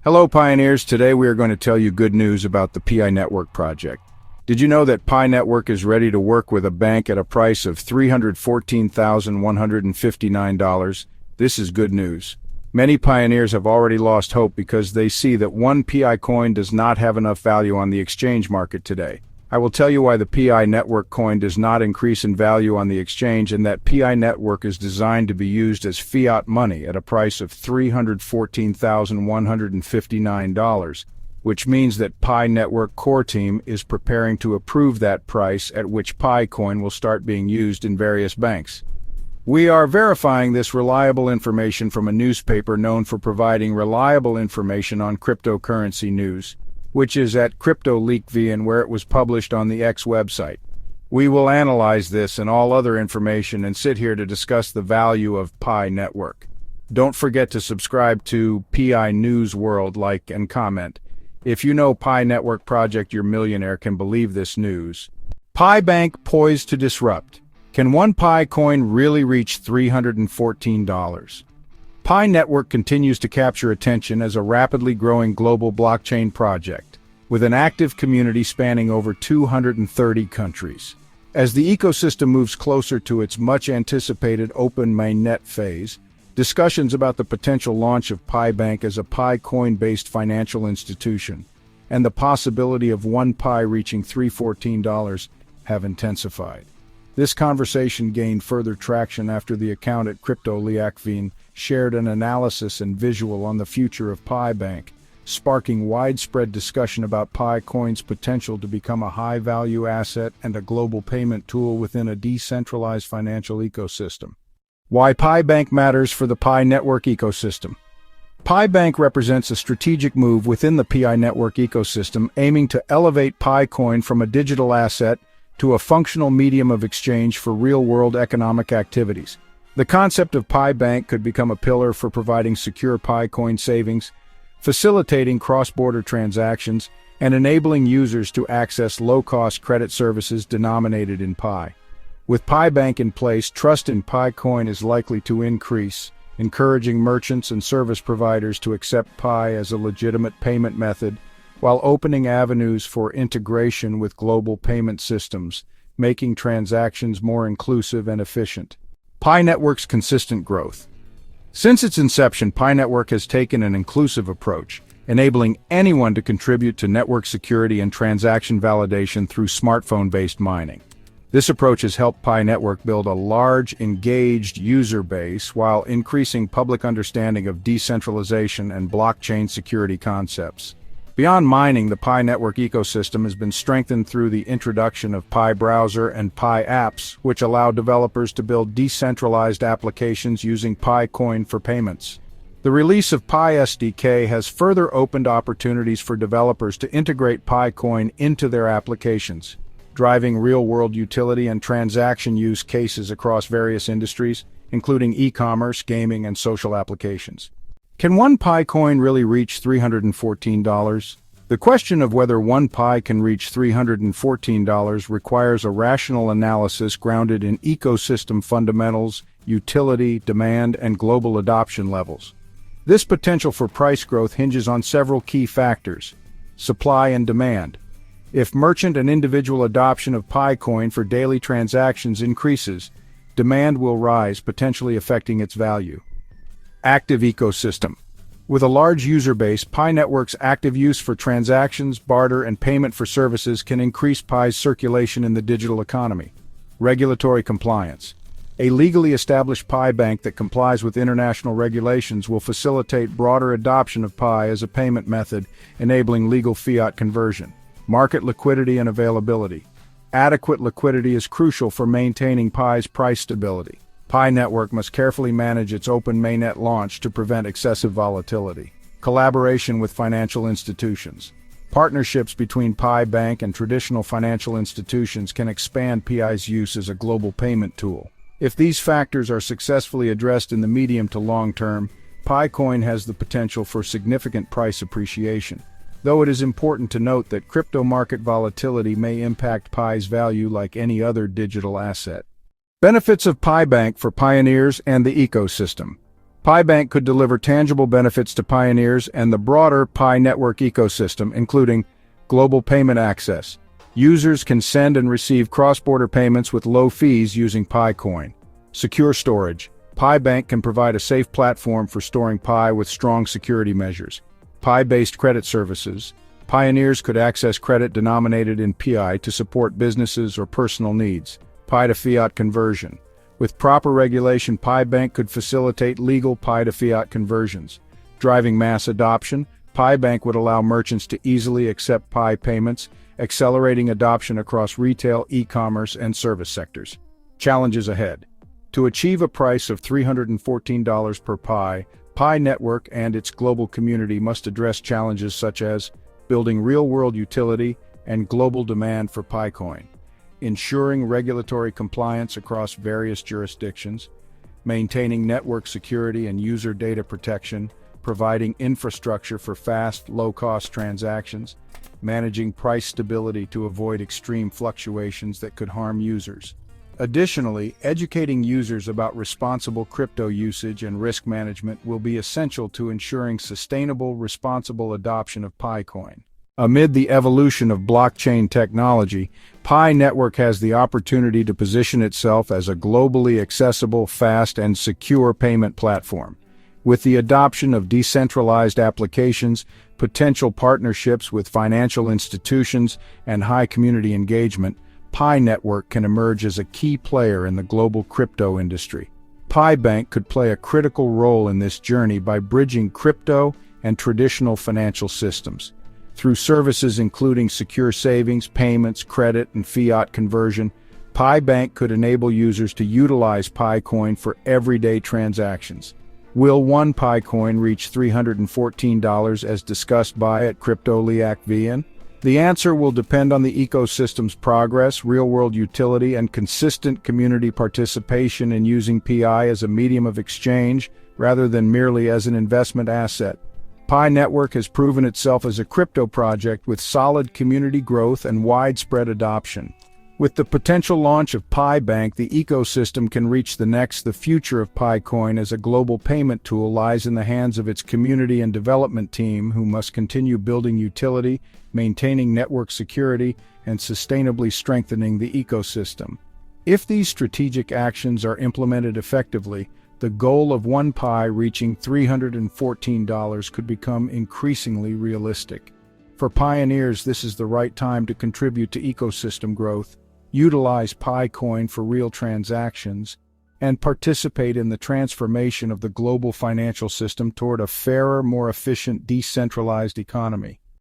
Hello pioneers, today we are going to tell you good news about the PI Network project. Did you know that Pi Network is ready to work with a bank at a price of $314,159? This is good news. Many pioneers have already lost hope because they see that one PI coin does not have enough value on the exchange market today. I will tell you why the PI Network coin does not increase in value on the exchange and that PI Network is designed to be used as fiat money at a price of $314,159, which means that Pi Network core team is preparing to approve that price at which Pi coin will start being used in various banks. We are verifying this reliable information from a newspaper known for providing reliable information on cryptocurrency news, which is at CryptoLeakVN, where it was published on the X website. We will analyze this and all other information and sit here to discuss the value of Pi Network. Don't forget to subscribe to PI News World, like and comment. If you know Pi Network project, your millionaire can believe this news. Pi Bank poised to disrupt. Can one Pi coin really reach $314? Pi Network continues to capture attention as a rapidly growing global blockchain project, with an active community spanning over 230 countries. As the ecosystem moves closer to its much-anticipated open mainnet phase, discussions about the potential launch of Pi Bank as a Pi coin-based financial institution and the possibility of one Pi reaching $314 have intensified. This conversation gained further traction after the account at CryptoLeakVN shared an analysis and visual on the future of Pi Bank, sparking widespread discussion about Pi coin's potential to become a high-value asset and a global payment tool within a decentralized financial ecosystem. Why Pi Bank matters for the Pi Network ecosystem. Pi Bank represents a strategic move within the Pi Network ecosystem aiming to elevate Pi coin from a digital asset to a functional medium of exchange for real-world economic activities. The concept of Pi Bank could become a pillar for providing secure Pi coin savings, facilitating cross-border transactions, and enabling users to access low-cost credit services denominated in Pi. With Pi Bank in place, trust in Pi coin is likely to increase, encouraging merchants and service providers to accept Pi as a legitimate payment method, while opening avenues for integration with global payment systems, making transactions more inclusive and efficient. Pi Network's consistent growth. Since its inception, Pi Network has taken an inclusive approach, enabling anyone to contribute to network security and transaction validation through smartphone-based mining. This approach has helped Pi Network build a large, engaged user base while increasing public understanding of decentralization and blockchain security concepts. Beyond mining, the Pi Network ecosystem has been strengthened through the introduction of Pi Browser and Pi Apps, which allow developers to build decentralized applications using Pi coin for payments. The release of Pi SDK has further opened opportunities for developers to integrate Pi coin into their applications, driving real-world utility and transaction use cases across various industries, including e-commerce, gaming, and social applications. Can one Pi coin really reach $314? The question of whether one Pi can reach $314 requires a rational analysis grounded in ecosystem fundamentals, utility, demand, and global adoption levels. This potential for price growth hinges on several key factors: supply and demand. If merchant and individual adoption of Pi coin for daily transactions increases, demand will rise, potentially affecting its value. Active ecosystem. With a large user base, Pi Network's active use for transactions, barter, and payment for services can increase Pi's circulation in the digital economy. Regulatory compliance. A legally established Pi Bank that complies with international regulations will facilitate broader adoption of Pi as a payment method, enabling legal fiat conversion. Market liquidity and availability. Adequate liquidity is crucial for maintaining Pi's price stability. Pi Network must carefully manage its open mainnet launch to prevent excessive volatility. Collaboration with financial institutions. Partnerships between Pi Bank and traditional financial institutions can expand Pi's use as a global payment tool. If these factors are successfully addressed in the medium to long term, Pi coin has the potential for significant price appreciation. Though it is important to note that crypto market volatility may impact Pi's value like any other digital asset. Benefits of Pi Bank for pioneers and the ecosystem. Pi Bank could deliver tangible benefits to pioneers and the broader Pi network ecosystem, including global payment access. Users can send and receive cross-border payments with low fees using Pi Coin. Secure storage. Pi Bank can provide a safe platform for storing Pi with strong security measures. Pi-based credit services. Pioneers could access credit denominated in Pi to support businesses or personal needs. Pi to fiat conversion. With proper regulation, Pi Bank could facilitate legal Pi to fiat conversions. Driving mass adoption, Pi Bank would allow merchants to easily accept Pi payments, accelerating adoption across retail, e-commerce, and service sectors. Challenges ahead. To achieve a price of $314 per Pi, Pi Network and its global community must address challenges such as building real-world utility and global demand for Pi Coin, ensuring regulatory compliance across various jurisdictions, maintaining network security and user data protection, providing infrastructure for fast, low-cost transactions, managing price stability to avoid extreme fluctuations that could harm users. Additionally, educating users about responsible crypto usage and risk management will be essential to ensuring sustainable, responsible adoption of Pi Coin. Amid the evolution of blockchain technology, Pi Network has the opportunity to position itself as a globally accessible, fast, and secure payment platform. With the adoption of decentralized applications, potential partnerships with financial institutions, and high community engagement, Pi Network can emerge as a key player in the global crypto industry. Pi Bank could play a critical role in this journey by bridging crypto and traditional financial systems. Through services including secure savings, payments, credit, and fiat conversion, Pi Bank could enable users to utilize Pi Coin for everyday transactions. Will one Pi Coin reach $314 as discussed by at Crypto.liakvian? The answer will depend on the ecosystem's progress, real-world utility, and consistent community participation in using Pi as a medium of exchange rather than merely as an investment asset. Pi Network has proven itself as a crypto project with solid community growth and widespread adoption. With the potential launch of Pi Bank, the ecosystem can reach the future of Pi Coin as a global payment tool lies in the hands of its community and development team, who must continue building utility, maintaining network security, and sustainably strengthening the ecosystem. If these strategic actions are implemented effectively, the goal of one Pi reaching $314 could become increasingly realistic. For pioneers, this is the right time to contribute to ecosystem growth, utilize Pi Coin for real transactions, and participate in the transformation of the global financial system toward a fairer, more efficient, decentralized economy.